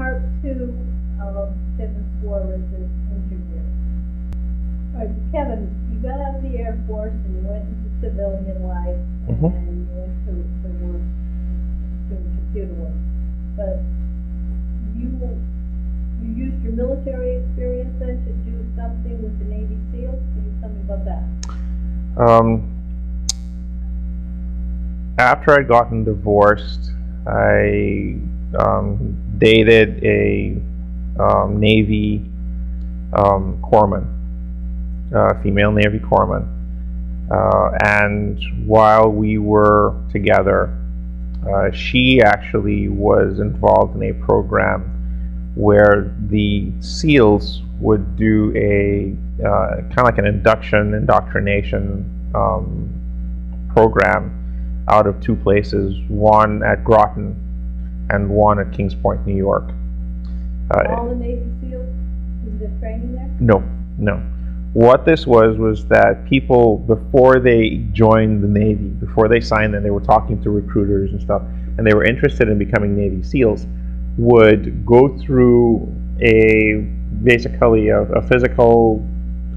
part 2 of Kevin Suares' interview. All right, Kevin, you got out of the Air Force and you went into civilian life, and you went to work, doing computer work. But you used your military experience then to do something with the Navy SEALs. Can you tell me about that? After I'd gotten divorced, I dated a Navy corpsman, female Navy corpsman, and while we were together, she actually was involved in a program where the SEALs would do a kind of like an indoctrination program out of 2 places, one at Groton and one at Kings Point, New York. All the Navy SEALs, was there training there? No. What this was that people, before they joined the Navy, before they signed in, they were talking to recruiters and stuff, and they were interested in becoming Navy SEALs, would go through basically a physical,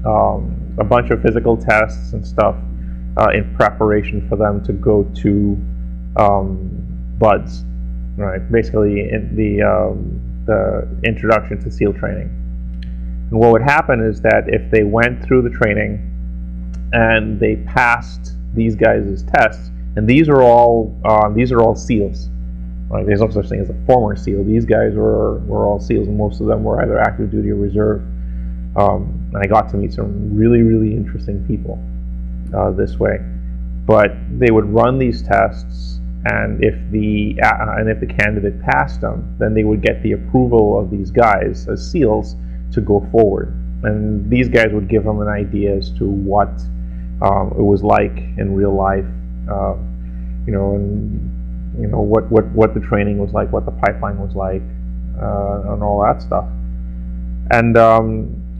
a bunch of physical tests and stuff in preparation for them to go to BUDS, right? Basically, in the introduction to SEAL training. And what would happen is that if they went through the training and they passed these guys' tests, and these are all SEALs. Right? There's no such thing as a former SEAL. These guys were all SEAls, and most of them were either active duty or reserve. And I got to meet some really, really interesting people this way. But they would run these tests, and if the candidate passed them, then they would get the approval of these guys as SEALs to go forward. And these guys would give them an idea as to what it was like in real life, what the training was like, what the pipeline was like, and all that stuff. And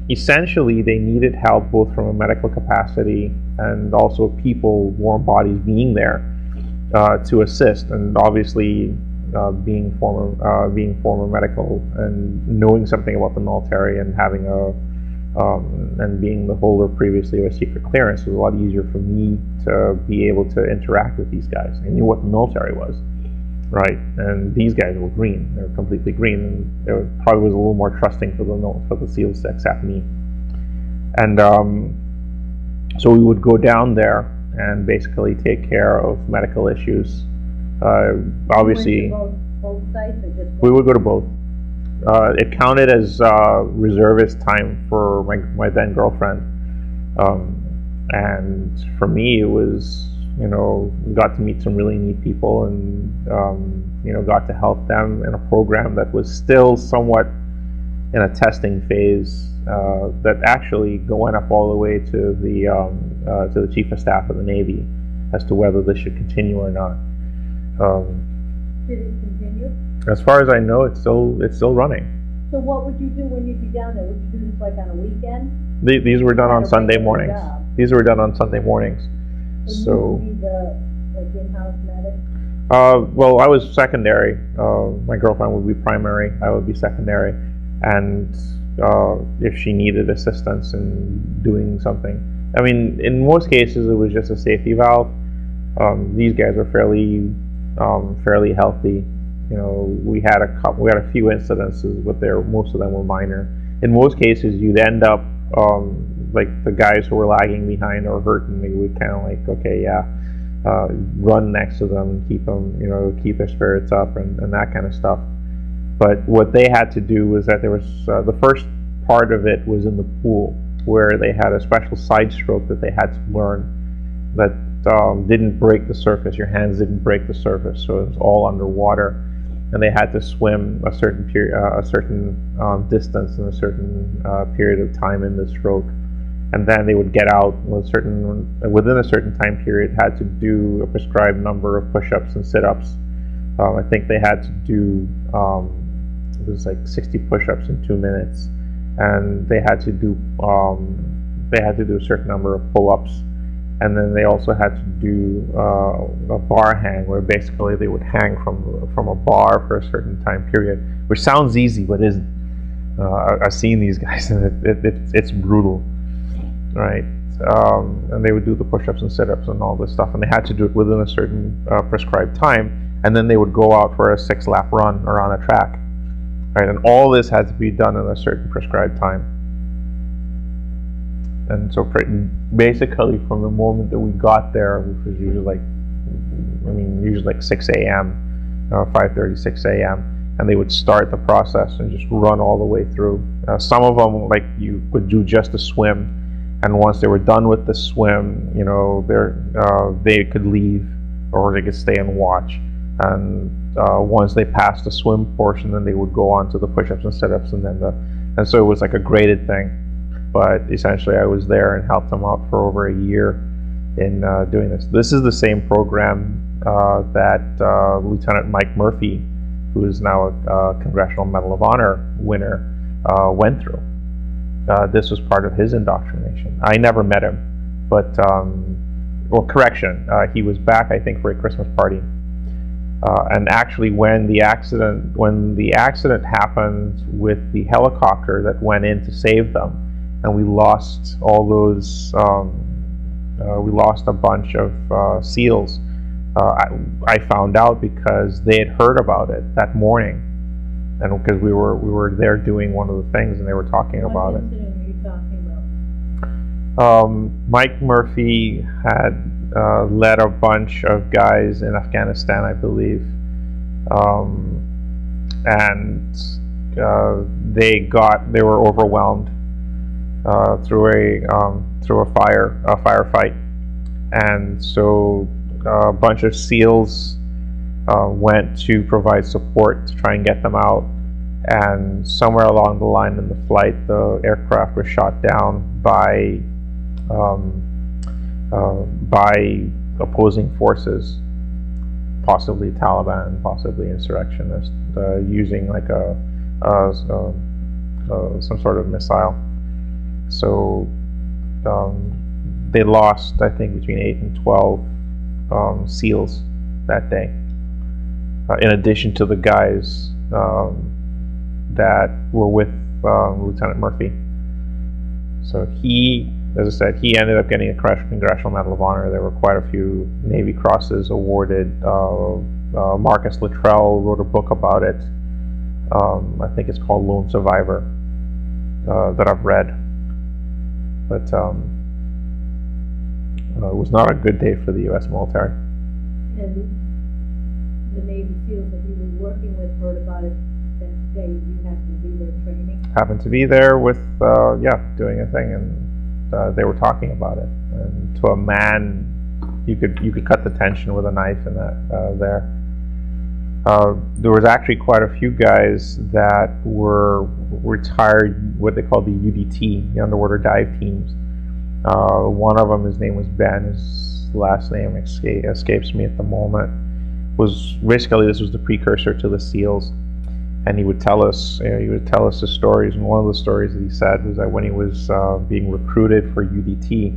essentially, they needed help both from a medical capacity and also people, warm bodies, being there to assist. And obviously, being former medical and knowing something about the military and having and being the holder previously of a secret clearance, was a lot easier for me to be able to interact with these guys. I knew what the military was, right? And these guys were green. They were completely green, and it probably was a little more trusting for the SEALs to accept me. And so we would go down there and basically take care of medical issues. Obviously, both sites or just we would go to both. It counted as reservist time for my then girlfriend, and for me it was, got to meet some really neat people, and got to help them in a program that was still somewhat in a testing phase, that actually went up all the way to the Chief of Staff of the Navy as to whether this should continue or not. Did it continue? As far as I know, it's still running. So what would you do when you'd be down there? Would you do this like on a weekend? These were done on Sunday mornings. These were done on Sunday mornings. And so. You would be the in-house medic? Well, I was secondary. My girlfriend would be primary. I would be secondary. And if she needed assistance in doing something, I mean, in most cases, it was just a safety valve. These guys were fairly healthy. We had a few incidences, but most of them were minor. In most cases, you'd end up like the guys who were lagging behind or hurt, and we would kind of like, okay, yeah, run next to them and keep them, keep their spirits up and that kind of stuff. But what they had to do was that there was the first part of it was in the pool, where they had a special side stroke that they had to learn that didn't break the surface. Your hands didn't break the surface, so it was all underwater, and they had to swim a certain period, distance in a certain period of time in the stroke, and then they would get out within a certain time period. Had to do a prescribed number of push-ups and sit-ups. I think they had to do it was like 60 push-ups in 2 minutes, and they had to do a certain number of pull-ups. And then they also had to do a bar hang, where basically they would hang from a bar for a certain time period which sounds easy, but isn't. I've seen these guys, and it's brutal, right? And they would do the push-ups and sit-ups and all this stuff, and they had to do it within a certain prescribed time, and then they would go out for a 6-lap run around a track, right? And all this had to be done in a certain prescribed time. And so basically from the moment that we got there, which was usually like 6 a.m., 5:30, 6 a.m., and they would start the process and just run all the way through. Some of them, like, you would do just a swim, and once they were done with the swim, you know, they could leave, or they could stay and watch. And once they passed the swim portion, then they would go on to the push-ups and sit-ups, and so it was like a graded thing. But essentially, I was there and helped them out for over a year in doing this. This is the same program that Lieutenant Mike Murphy, who is now a Congressional Medal of Honor winner, went through. This was part of his indoctrination. I never met him, but, well, correction, he was back, I think, for a Christmas party. And actually, when the accident happened with the helicopter that went in to save them, and we lost all those, we lost a bunch of SEALs. I found out because they had heard about it that morning, and because we were there doing one of the things, and they were talking about it. What incident are you talking about? Mike Murphy had led a bunch of guys in Afghanistan, I believe, and they were overwhelmed through a firefight, and so a bunch of SEALs went to provide support to try and get them out, and somewhere along the line in the flight, the aircraft was shot down by opposing forces, possibly Taliban, possibly insurrectionists, using like some sort of missile. So they lost, I think, between 8 and 12 SEALs that day, in addition to the guys that were with Lieutenant Murphy. So he, as I said, he ended up getting a Congressional Medal of Honor. There were quite a few Navy Crosses awarded. Marcus Luttrell wrote a book about it. I think it's called Lone Survivor, that I've read. But it was not a good day for the U.S. military. And the Navy SEALs that you were working with heard about it that day. You happened to be there training? Happened to be there with, doing a thing, and they were talking about it. And to a man, you could cut the tension with a knife in that there. There was actually quite a few guys that were retired, what they call the UDT, the underwater dive teams. One of them, his name was Ben. His last name escapes me at the moment. Was basically, this was the precursor to the SEALs, and he would tell us, the stories. And one of the stories that he said was that when he was being recruited for UDT,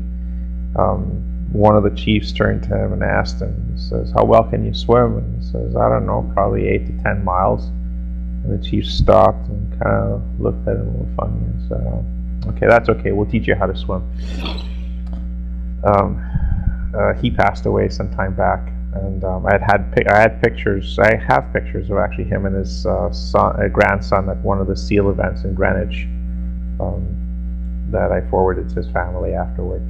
one of the chiefs turned to him and asked him, he says, "How well can you swim?" And he says, "I don't know, probably 8 to 10 miles." And the chief stopped and kind of looked at him a little funny and said, "Okay, that's okay. We'll teach you how to swim." He passed away some time back, and I have pictures of actually him and his grandson at one of the SEAL events in Greenwich that I forwarded to his family afterward.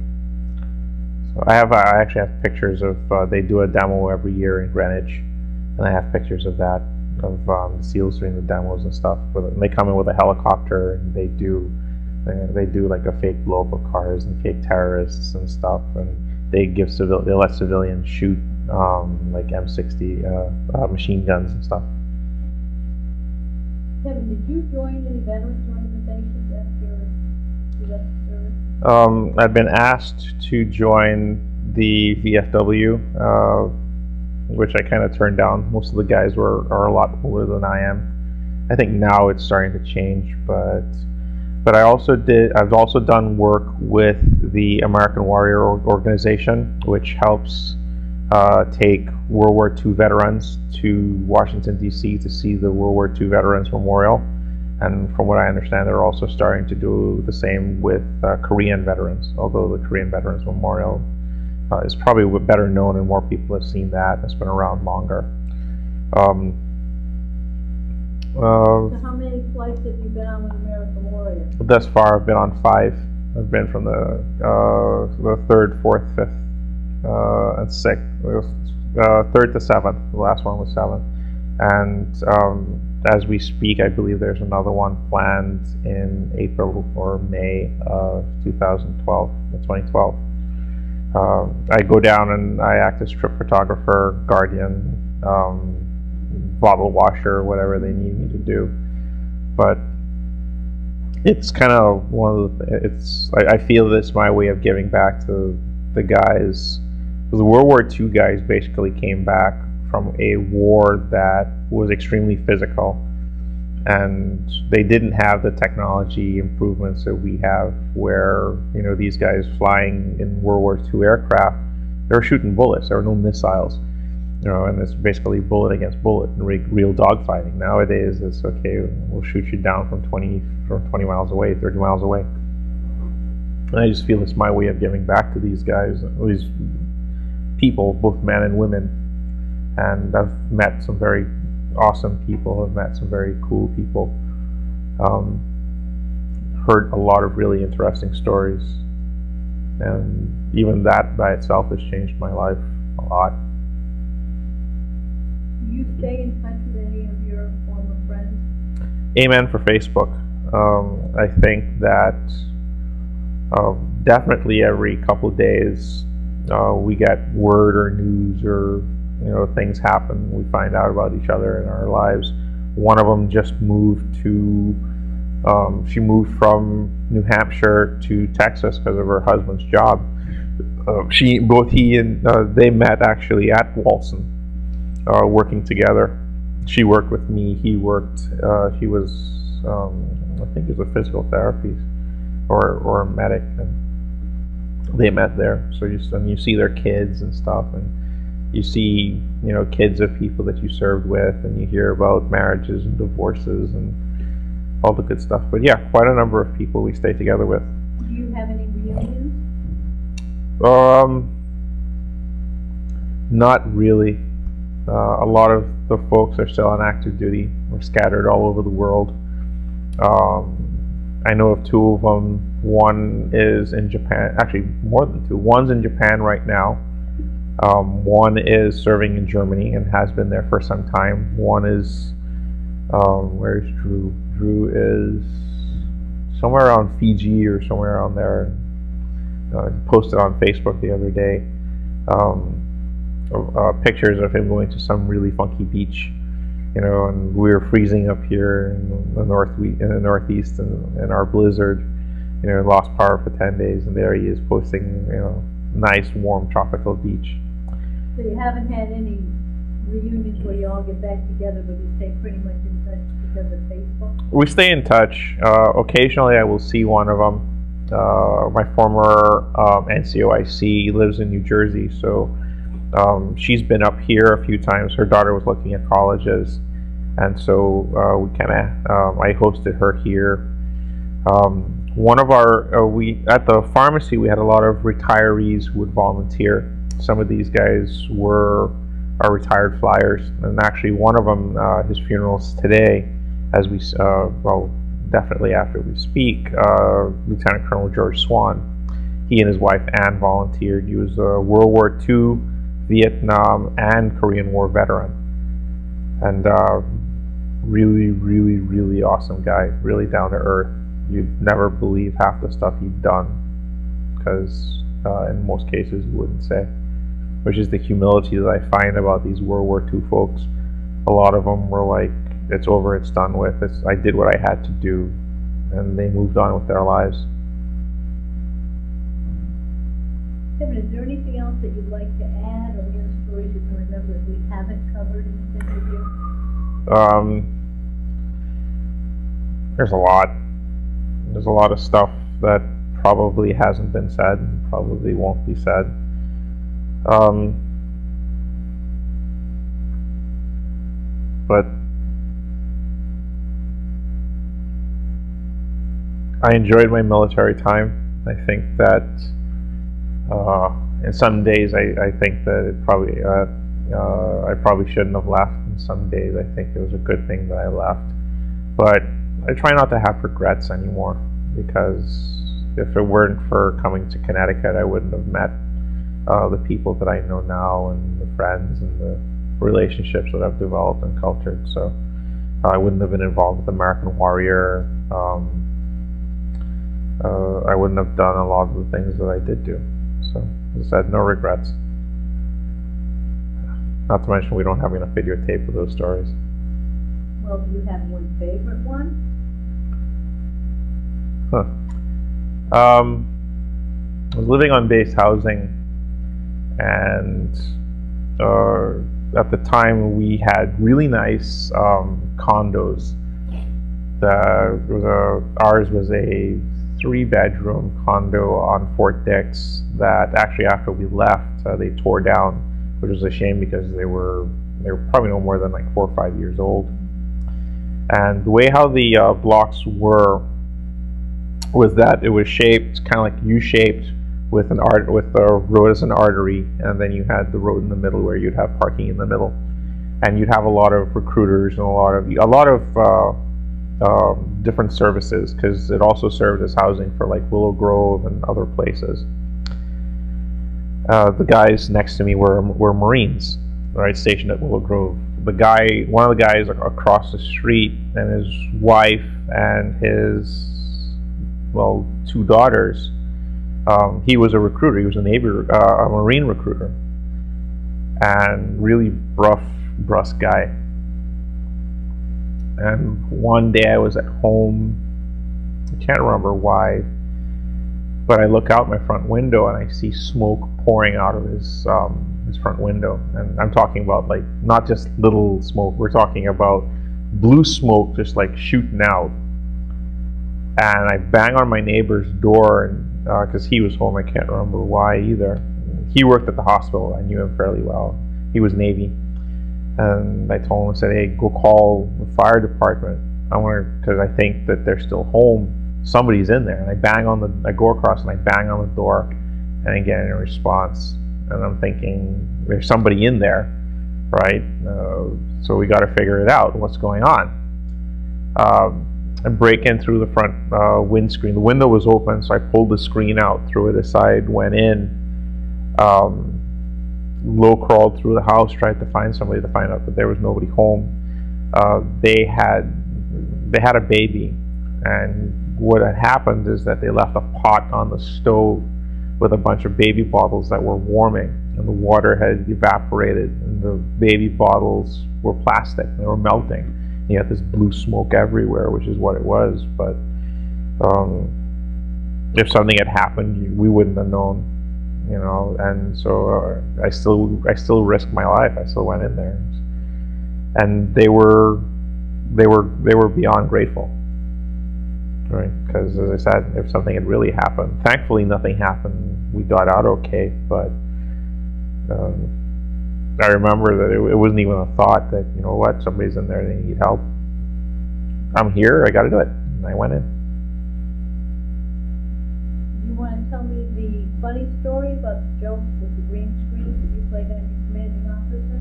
So I actually have pictures of, they do a demo every year in Greenwich, and I have pictures of that, of the SEALs doing the demos and stuff. And they come in with a helicopter, and they do like a fake blow up of cars and fake terrorists and stuff, and they let civilians shoot like M60 machine guns and stuff. Kevin, did you join any veterans organizations after you left the service? I've been asked to join the VFW, which I kind of turned down. Most of the guys are a lot older than I am. I think now it's starting to change, but I've also done work with the American Warrior Organization, which helps take World War II veterans to Washington, D.C. to see the World War II Veterans Memorial. And from what I understand, they're also starting to do the same with Korean veterans, although the Korean Veterans Memorial is probably better known and more people have seen that. It's been around longer. So how many flights have you been on with American Warrior? Thus far, I've been on 5. I've been from the 3rd, 4th, 5th, and 6th. 3rd to 7th. The last one was 7th. And as we speak, I believe there's another one planned in April or May of 2012. I go down and I act as trip photographer, guardian, bottle washer, whatever they need me to do. But it's kind of one of the, I feel this my way of giving back to the guys. The World War II guys basically came back from a war that was extremely physical, and they didn't have the technology improvements that we have, where, you know, these guys flying in World War II aircraft, they were shooting bullets. There were no missiles, you know, and it's basically bullet against bullet and real dogfighting. Nowadays, it's okay, we'll shoot you down from 20 miles away, 30 miles away. And I just feel it's my way of giving back to these guys, these people, both men and women. And I've met some very awesome people. I've met some very cool people. Heard a lot of really interesting stories, and even that by itself has changed my life a lot. Do you stay in touch with any of your former friends? Amen for Facebook. I think that definitely every couple of days we get word or news, or, you know, things happen. We find out about each other in our lives. One of them just moved to, she moved from New Hampshire to Texas because of her husband's job. Both he and they met actually at Walson, working together. She worked with me. He worked. He was, I think, he was a physical therapist or a medic, and they met there. So you see their kids and stuff, and you see, you know, kids of people that you served with, and you hear about marriages and divorces and all the good stuff. But yeah, quite a number of people we stay together with. Do you have any reunions? Not really. A lot of the folks are still on active duty. We're scattered all over the world. I know of 2 of them. One is in Japan, actually more than 2. One's in Japan right now. One is serving in Germany and has been there for some time. One is, where's Drew? Drew is somewhere around Fiji or somewhere around there. Posted on Facebook the other day pictures of him going to some really funky beach, you know, and we were freezing up here in the northeast in our blizzard, you know, lost power for 10 days, and there he is posting, you know, nice warm tropical beach. So you haven't had any reunions where you all get back together, but you stay pretty much in touch because of Facebook? We stay in touch. Occasionally I will see one of them. My former NCOIC lives in New Jersey, so she's been up here a few times. Her daughter was looking at colleges, and so we kind of I hosted her here. One of our at the pharmacy, we had a lot of retirees who would volunteer. Some of these guys are retired flyers, and actually one of them, his funeral's today, as we well, definitely after we speak. Lieutenant Colonel George Swan, he and his wife Anne volunteered. He was a World War II, Vietnam, and Korean War veteran, and really, really, really awesome guy. Really down to earth. You'd never believe half the stuff he'd done, because in most cases you wouldn't say. Which is the humility that I find about these World War II folks. A lot of them were like, it's over, it's done with. I did what I had to do, and they moved on with their lives. Kevin, is there anything else that you'd like to add, or any stories you can remember that we haven't covered in this interview? There's a lot. There's a lot of stuff that probably hasn't been said and probably won't be said. but I enjoyed my military time. I think that in some days I think that it probably I probably shouldn't have left. In some days I think it was a good thing that I left. But I try not to have regrets anymore, because if it weren't for coming to Connecticut, I wouldn't have met the people that I know now, and the friends and the relationships that I've developed and cultured. So I wouldn't have been involved with American Warrior. I wouldn't have done a lot of the things that I did do. So, as I said, no regrets. Not to mention we don't have enough videotape of those stories. Well, do you have one favorite one? I was living on base housing, and at the time we had really nice condos. Ours was a 3-bedroom condo on Fort Dix that actually, after we left, they tore down, which was a shame because they were probably no more than like 4 or 5 years old. And the way how the blocks were was that it was shaped kind of like U-shaped, with the road as an artery, and then you had the road in the middle where you'd have parking in the middle, and you'd have a lot of recruiters and a lot of different services, because it also served as housing for like Willow Grove and other places. The guys next to me were Marines, right, stationed at Willow Grove. One of the guys across the street, and his wife and his 2 daughters. He was a recruiter. He was a Marine recruiter, and really brusque guy. And one day I was at home. I can't remember why, but I look out my front window and I see smoke pouring out of his front window. And I'm talking about like not just little smoke. We're talking about blue smoke just like shooting out. And I bang on my neighbor's door, and because he was home, I can't remember why either. He worked at the hospital. I knew him fairly well. He was Navy. And I told him, I said, hey, go call the fire department. Because I think that they're still home. Somebody's in there. And I go across and I bang on the door, and I get a response. And I'm thinking, there's somebody in there, right? So we got to figure it out. What's going on? I break in through the front windscreen. The window was open, so I pulled the screen out, threw it aside, went in, low crawled through the house, tried to find somebody, to find out that there was nobody home. They had a baby, and what had happened is that they left a pot on the stove with a bunch of baby bottles that were warming, and the water had evaporated, and the baby bottles were plastic. They were melting. You had this blue smoke everywhere, which is what it was. But if something had happened, we wouldn't have known, you know. And so I still risked my life. I still went in there, and they were beyond grateful, right? Because, as I said, if something had really happened, thankfully nothing happened. We got out okay, but I remember that it wasn't even a thought that, you know what, somebody's in there, they need help. I'm here, I got to do it. And I went in. You want to tell me the funny story about the joke with the green screen that you played on your commanding officer?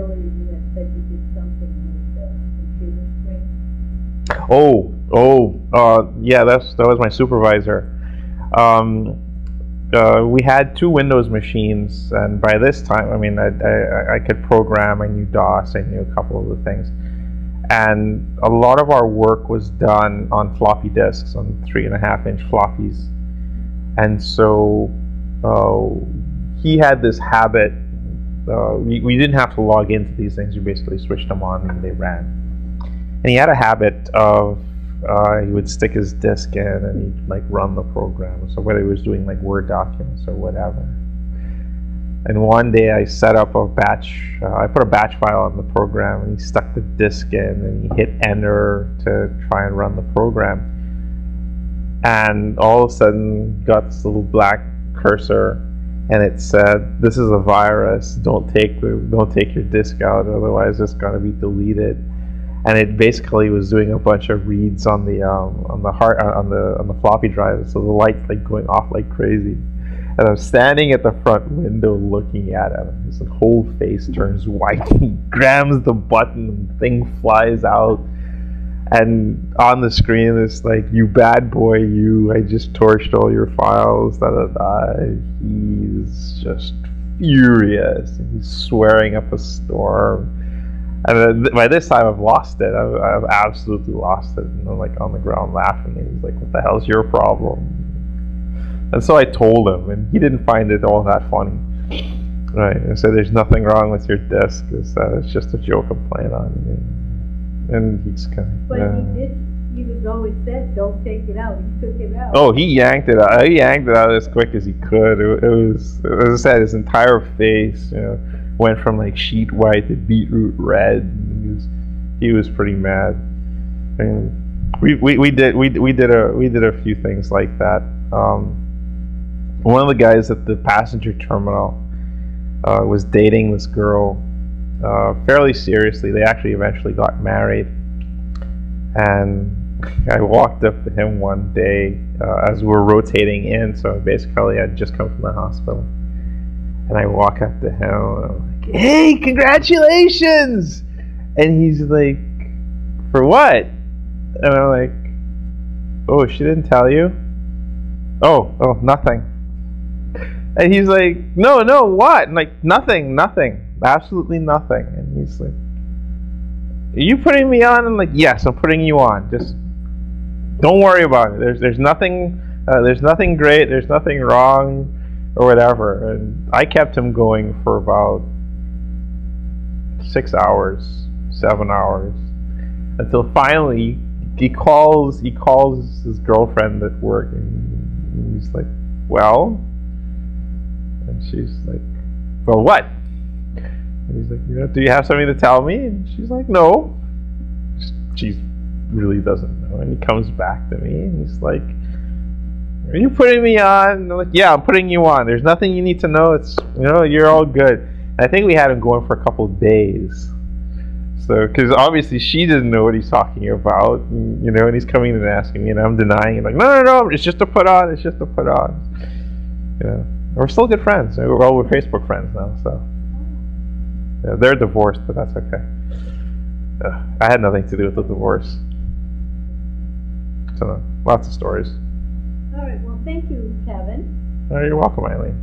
Earlier you had said you did something with the computer screen. Yeah, that was my supervisor. We had 2 Windows machines, and by this time, I mean, I could program, I knew DOS, I knew a couple of the things. And a lot of our work was done on floppy disks, on 3.5-inch floppies. And so he had this habit, we didn't have to log into these things, you basically switched them on and they ran. And he had a habit of, he would stick his disk in and he'd like run the program. So whether he was doing like Word documents or whatever. And one day I set up a batch, I put a batch file on the program, and he stuck the disk in and he hit enter to try and run the program. And all of a sudden got this little black cursor, and it said, "This is a virus. Don't take your disk out, otherwise it's going to be deleted." And it basically was doing a bunch of reads on the floppy drive, so the light's like going off like crazy. And I'm standing at the front window looking at him. His whole face turns white. He grabs the button, and the thing flies out. And on the screen, it's like, "You bad boy, you! I just torched all your files." Da da da. He's just furious. He's swearing up a storm. And by this time, I've lost it. I've absolutely lost it. And I'm like on the ground laughing. And he's like, "What the hell's your problem?" And so I told him, and he didn't find it all that funny. Right? I said, "There's nothing wrong with your disk. It's just a joke I'm playing on." And he's kind of. But he was always said, "Don't take it out." He took it out. Oh, he yanked it out. He yanked it out as quick as he could. It was, as I said, his entire face, went from like sheet white to beetroot red. He was pretty mad. And we did a few things like that. One of the guys at the passenger terminal was dating this girl fairly seriously. They actually eventually got married. And I walked up to him one day as we were rotating in. So basically, I'd just come from the hospital. And I walk up to him and I'm like, "Hey, congratulations!" And he's like, "For what?" And I'm like, "Oh, she didn't tell you?" Oh, nothing. And he's like, no, what? And like, nothing, absolutely nothing. And he's like, "Are you putting me on?" I'm like, "Yes, I'm putting you on. Just don't worry about it. There's nothing great. There's nothing wrong, or whatever." And I kept him going for about 6 hours, 7 hours, until finally he calls his girlfriend at work, and he's like, "Well?" And she's like, "Well, what?" And he's like, "Do you have something to tell me?" And she's like, "No." She really doesn't know. And he comes back to me and he's like, "Are you putting me on?" And I'm like, "Yeah, I'm putting you on. There's nothing you need to know. It's, you're all good." And I think we had him going for a couple of days. So, because obviously she doesn't know what he's talking about, and he's coming in and asking me, and I'm denying it, like, no, it's just a put on, it's just a put on. We're still good friends. We're Facebook friends now, so. Yeah, they're divorced, but that's okay. I had nothing to do with the divorce. So, lots of stories. All right, well, thank you, Kevin. Oh, you're welcome, Eileen.